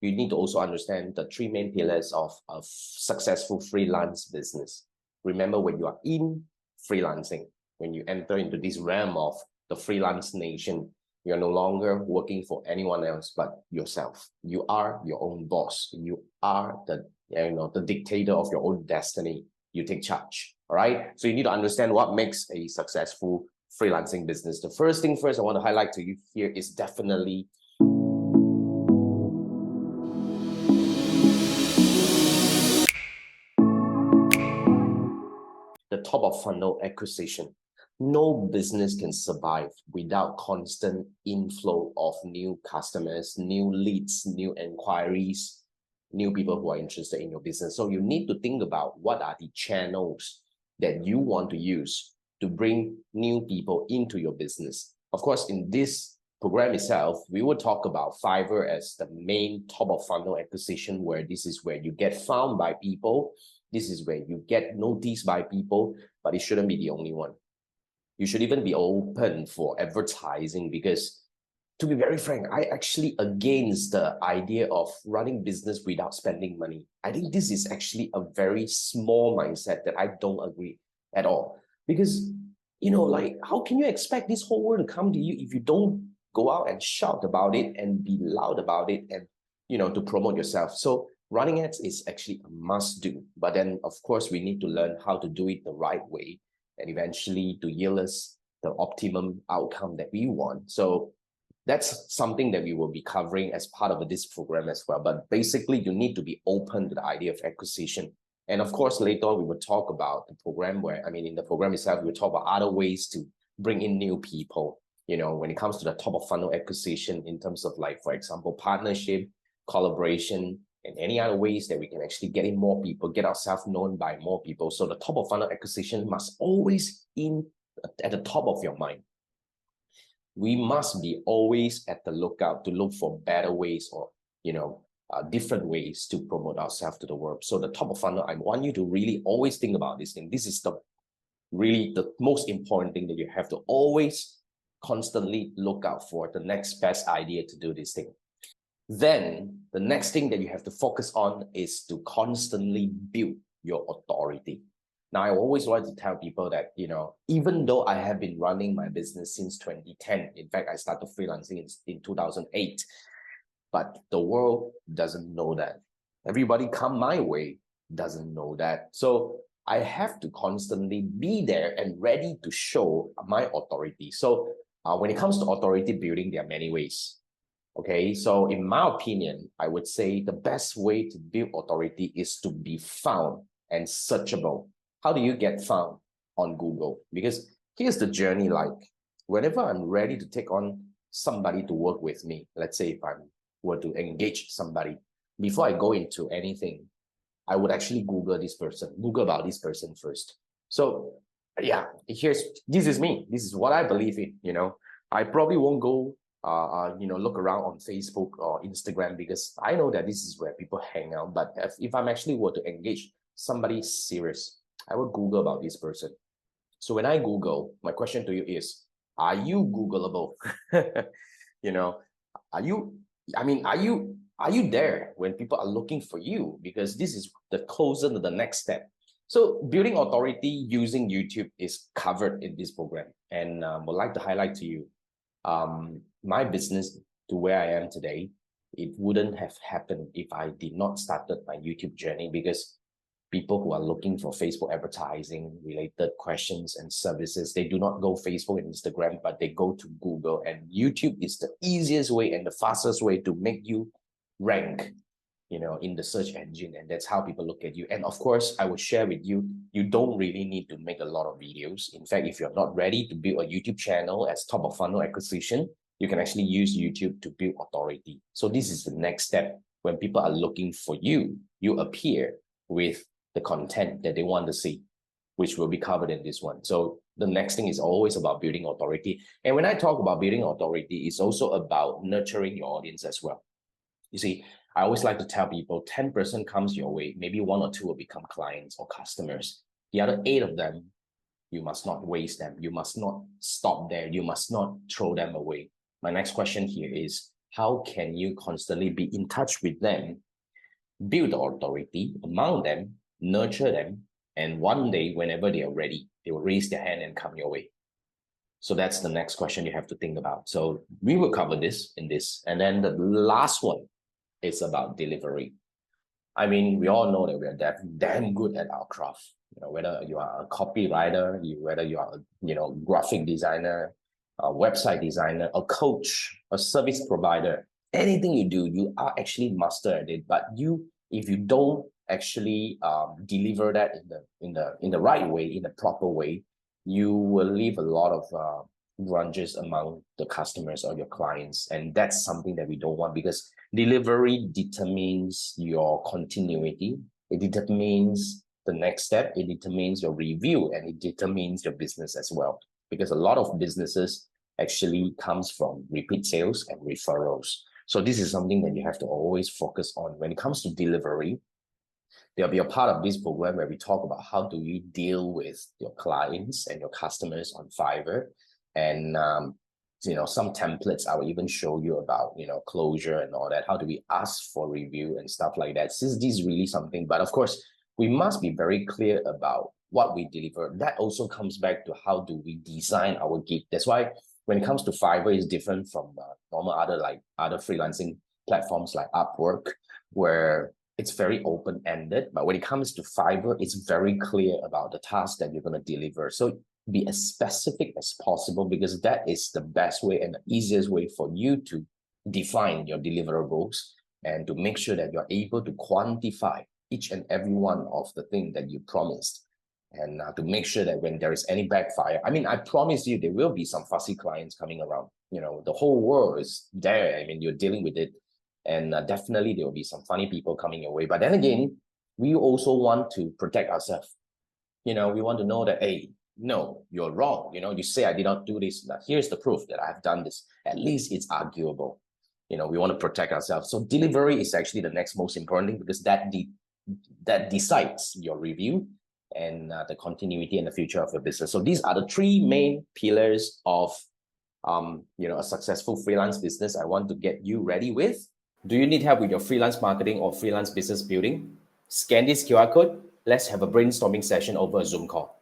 you need to also understand the three main pillars of a successful freelance business. Remember, when you are in freelancing, when you enter into this realm of the freelance nation, you're no longer working for anyone else but yourself. You are your own boss. You are the dictator of your own destiny. You take charge. All right. So you need to understand what makes a successful freelancing business. The first thing first I want to highlight to you here is definitely the top of funnel acquisition. No business can survive without constant inflow of new customers, new leads, new inquiries, new people who are interested in your business. So you need to think about what are the channels that you want to use to bring new people into your business. Of course, in this program itself, we will talk about Fiverr as the main top of funnel acquisition, where this is where you get found by people. This is where you get noticed by people, but it shouldn't be the only one. You should even be open for advertising, because to be very frank, I actually against the idea of running business without spending money. I think this is actually a very small mindset that I don't agree at all. Because, like, how can you expect this whole world to come to you if you don't go out and shout about it and be loud about it and, to promote yourself? So running ads is actually a must do. But then, of course, we need to learn how to do it the right way and eventually to yield us the optimum outcome that we want. So that's something that we will be covering as part of this program as well. But basically, you need to be open to the idea of acquisition. And of course, later on, we will talk about the program in the program itself, we will talk about other ways to bring in new people, when it comes to the top of funnel acquisition in terms of, like, for example, partnership, collaboration, and any other ways that we can actually get in more people, get ourselves known by more people. So the top of funnel acquisition must always at the top of your mind. We must be always at the lookout to look for better ways or, different ways to promote ourselves to the world. So the top of funnel, I want you to really always think about this thing. This is really the most important thing that you have to always constantly look out for, the next best idea to do this thing. Then the next thing that you have to focus on is to constantly build your authority. Now, I always want to tell people that, even though I have been running my business since 2010, in fact, I started freelancing in 2008, but the world doesn't know that. Everybody come my way doesn't know that. So I have to constantly be there and ready to show my authority. So when it comes to authority building, there are many ways. Okay, so in my opinion, I would say the best way to build authority is to be found and searchable. How do you get found on Google? Because here's the journey like. Whenever I'm ready to take on somebody to work with me, let's say if I were to engage somebody, before I go into anything, I would actually Google about this person first. So yeah, this is me. This is what I believe in, I probably won't go look around on Facebook or Instagram, because I know that this is where people hang out. But if I'm actually were to engage somebody serious, I will Google about this person. So when I Google, my question to you is, are you Googleable? Are you there when people are looking for you? Because this is the closer to the next step. So building authority using YouTube is covered in this program. And would like to highlight to you, my business to where I am today, it wouldn't have happened if I did not started my YouTube journey, because people who are looking for Facebook advertising related questions and services, they do not go Facebook and Instagram, but they go to Google. And YouTube is the easiest way and the fastest way to make you rank, in the search engine. And that's how people look at you. And of course, I will share with you, you don't really need to make a lot of videos. In fact, if you're not ready to build a YouTube channel as top of funnel acquisition, you can actually use YouTube to build authority. So this is the next step. When people are looking for you, you appear with the content that they want to see, which will be covered in this one. So the next thing is always about building authority. And when I talk about building authority, it's also about nurturing your audience as well. You see, I always like to tell people 10% comes your way, maybe 1 or 2 will become clients or customers. The other 8 of them, you must not waste them. You must not stop there. You must not throw them away. My next question here is, how can you constantly be in touch with them, build authority among them, nurture them, and one day, whenever they are ready, they will raise their hand and come your way. So that's the next question you have to think about. So we will cover this in this. And then the last one is about delivery. I mean, we all know that we are damn good at our craft. Whether you are a copywriter, whether you are a graphic designer, a website designer, a coach, a service provider, anything you do, you are actually master at it. But if you don't actually deliver that in the right way, in the proper way, you will leave a lot of grudges among the customers or your clients, and that's something that we don't want, because delivery determines your continuity, it determines the next step, it determines your review, and it determines your business as well, because a lot of businesses actually comes from repeat sales and referrals. So this is something that you have to always focus on when it comes to delivery. There'll be a part of this program where we talk about how do you deal with your clients and your customers on Fiverr. And some templates I will even show you about, closure and all that. How do we ask for review and stuff like that? Since this is really something, but of course, we must be very clear about what we deliver. That also comes back to how do we design our gig. That's why when it comes to Fiverr, it's different from normal other freelancing platforms like Upwork, where it's very open-ended. But when it comes to Fiverr, it's very clear about the task that you're going to deliver. So be as specific as possible, because that is the best way and the easiest way for you to define your deliverables and to make sure that you're able to quantify each and every one of the things that you promised, and to make sure that when there is any backfire, I mean, I promise you there will be some fussy clients coming around. The whole world is there. I mean, you're dealing with it, and definitely there will be some funny people coming your way. But then again, we also want to protect ourselves. We want to know that, hey, no, you're wrong. You say I did not do this. Now, here's the proof that I've done this. At least it's arguable. We want to protect ourselves. So delivery is actually the next most important thing, because that decides your review and the continuity and the future of your business. So these are the three main pillars of a successful freelance business I want to get you ready with. Do you need help with your freelance marketing or freelance business building? Scan this QR code. Let's have a brainstorming session over a Zoom call.